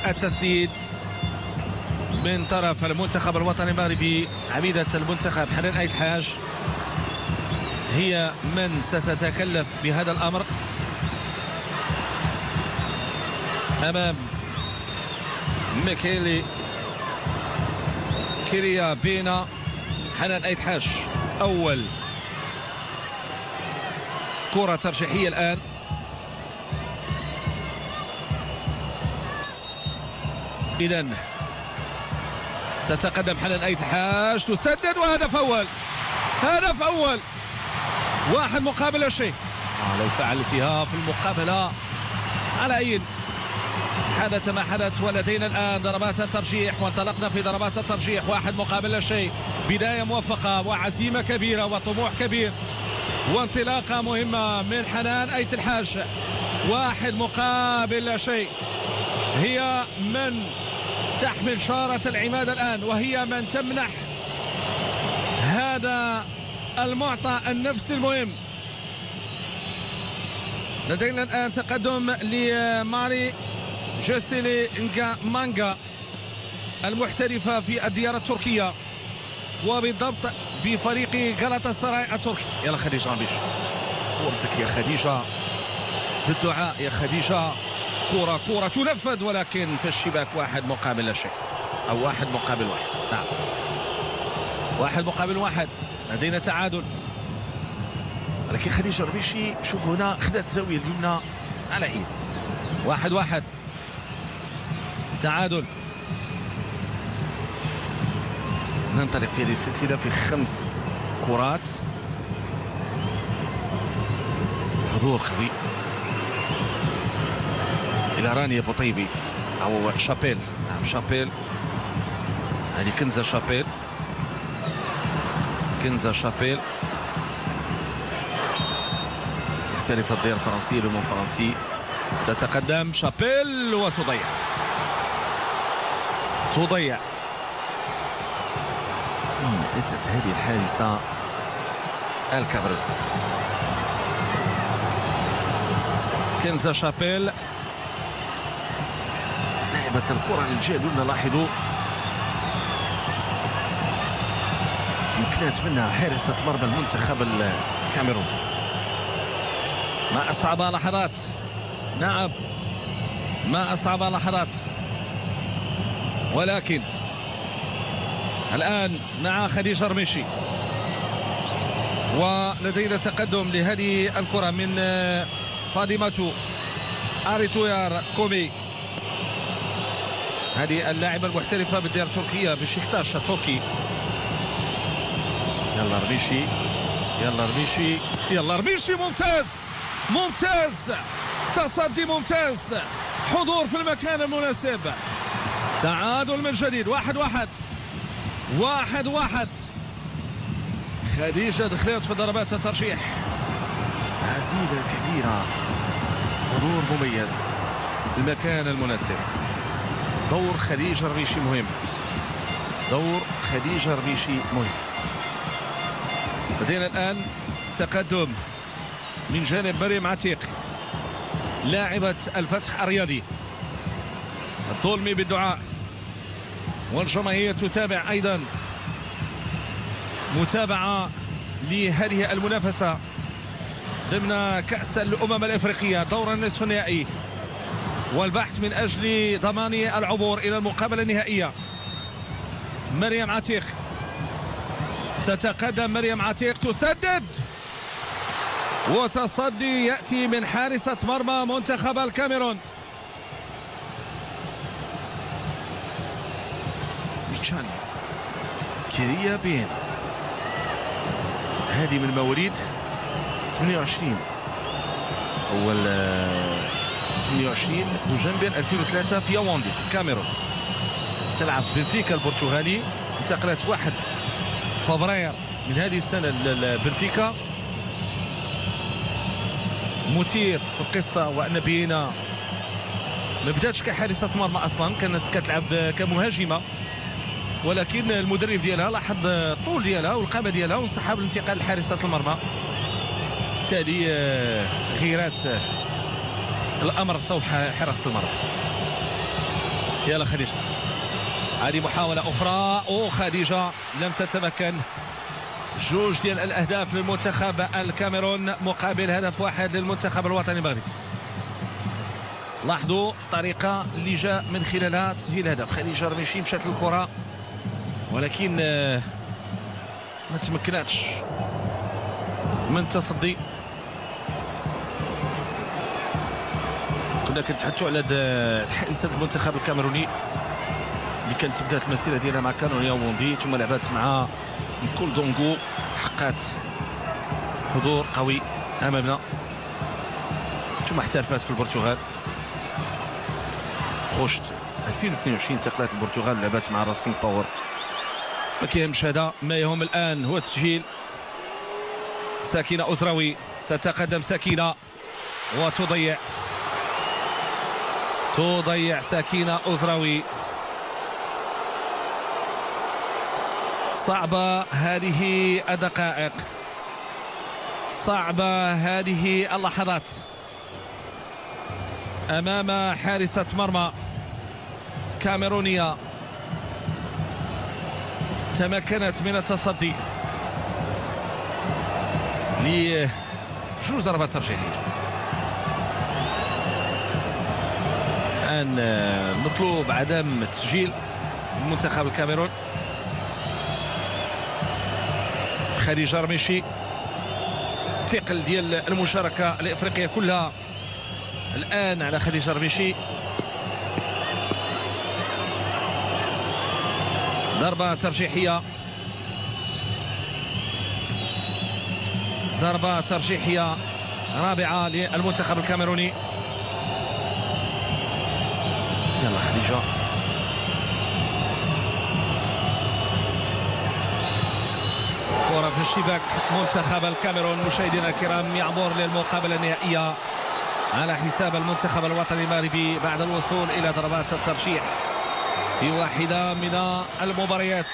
التسديد من طرف المنتخب الوطني المغربي. عميدة المنتخب حنان أيت الحاج هي من ستتكلف بهذا الأمر أمام ميكيلي كيريا بينا. حنان أيت الحاج أول كرة ترجيحية الآن. إذن تتقدم حنان أيت الحاج، تسدد وهدف أول. هدف أول، 1 مقابل لا شيء. لو فعلتها في المقابلة على أي حدث ما حدث. ولدينا الآن ضربات الترجيح، وانطلقنا في ضربات الترجيح. 1 مقابل لا شيء. بداية موفقة وعزيمة كبيرة وطموح كبير وانطلاقة مهمة من حنان أيت الحاج. 1 مقابل لا شيء. هي من تحمل شارة العماد الآن، وهي من تمنح هذا المعطى النفسي المهم. لدينا الآن تقدم لماري جيسيلي مانجا المحترفة في الديار التركية، وبالضبط بفريق غالاتا سراي التركي. يلا خديجة ربيش، كورتك يا خديجة، بالدعاء يا خديجة. كرة تنفذ ولكن في الشباك. 1 مقابل لا شيء، أو 1 مقابل 1. نعم، 1 مقابل 1. لدينا تعادل، ولكن خديجة ربيشي شوف هنا خذت زاوية اليمنى على إيد. 1-1 تعادل. ننطلق في هذه السلسلة في 5 كرات. حضور قوي إلى رانيا بوطيبي أو شابيل. نعم شابيل، هذه كنزة شابيل. كنزة شابيل محترفة الديار الفرنسي لومون فرنسي. تتقدم شابيل وتضيع. أين أتت هذه الحارسة الكاميرون؟ كنزة شابيل لعبت الكرة للجهة اليمنى. لاحظوا تمكنت منها حارسة مرمى المنتخب الكاميرون. ما أصعب لحظات، نعم ما أصعب لحظات. ولكن الآن مع خديجة رميشي، ولدينا تقدم لهذه الكرة من فاطمة أريتويار كومي، هذه اللاعبة المحترفة بالديار التركية بشكتاش التركي. يلا رميشي، يلا رميشي، يلا رميشي. ممتاز، تصدي ممتاز، حضور في المكان المناسب. تعادل من جديد. 1-1. خديجة دخلت في ضربات الترجيح. عزيمة كبيرة، حضور مميز في المكان المناسب. دور خديجة رميشي مهم، لدينا الآن تقدم من جانب مريم عتيق لاعبة الفتح الرياضي. الظلمي بالدعاء، والجماهير تتابع أيضا متابعة لهذه المنافسة ضمن كأس الأمم الإفريقية دور النصف النهائي، والبحث من أجل ضمان العبور إلى المقابلة النهائية. مريم عتيق تتقدم، مريم عتيق تسدد، وتصدي يأتي من حارسة مرمى منتخب الكاميرون. ميتشالي كيريا بين، هذه من مواليد 28 أول 28 دجنبر 2003 في ياوندي في الكاميرون. تلعب بنفيكا البرتغالي، انتقلت 1 فبراير من هذه السنة لبنفيكا. مثير في القصة وأن بينا ما بداتش كحارسة مرمى أصلا، كانت كتلعب كمهاجمة، ولكن المدرب ديالها لاحظ الطول ديالها والقامة ديالها وانسحب الانتقال لحارسة المرمى. بالتالي غيرات الأمر صوب حراسة المرمى. يلا خديجة، هذه محاولة أخرى وخديجة لم تتمكن. جوج ديال الأهداف للمنتخب الكاميرون مقابل هدف واحد للمنتخب الوطني المغربي. لاحظوا الطريقة اللي جاء من خلالها تسجيل هدف. خديجة رميشي مشات للكرة ولكن ما تمكناتش من التصدي. كنا كنتحدثوا على الحارسة المنتخب الكاميروني اللي كانت بدات المسيره ديالها مع كانونيا وموندي ثم لعبات مع نكول دونغو، حققت حضور قوي امامنا ثم احترفت في البرتغال. خوشت 2022 انتقلت البرتغال، لعبات مع راسينغ باور. ما كيهمش هذا، ما يهم الان هو تسجيل. سكينة أزراوي تتقدم، سكينة وتضيع سكينة أزراوي. صعبة هذه الدقائق، صعبة هذه اللحظات أمام حارسة مرمى كاميرونية تمكنت من التصدي لجوج ضربات ترجيحية. الآن مطلوب عدم تسجيل المنتخب الكاميرون. خديجة رميشي، الثقل ديال المشاركة الإفريقية كلها الآن على خديجة رميشي. ضربة ترجيحية، ضربة ترجيحية رابعة للمنتخب الكاميروني. يلا خديجة، كرة في الشباك منتخب الكاميرون. مشاهدينا الكرام، يعبر للمقابلة النهائية على حساب المنتخب الوطني المغربي بعد الوصول إلى ضربات الترجيح في واحدة من المباريات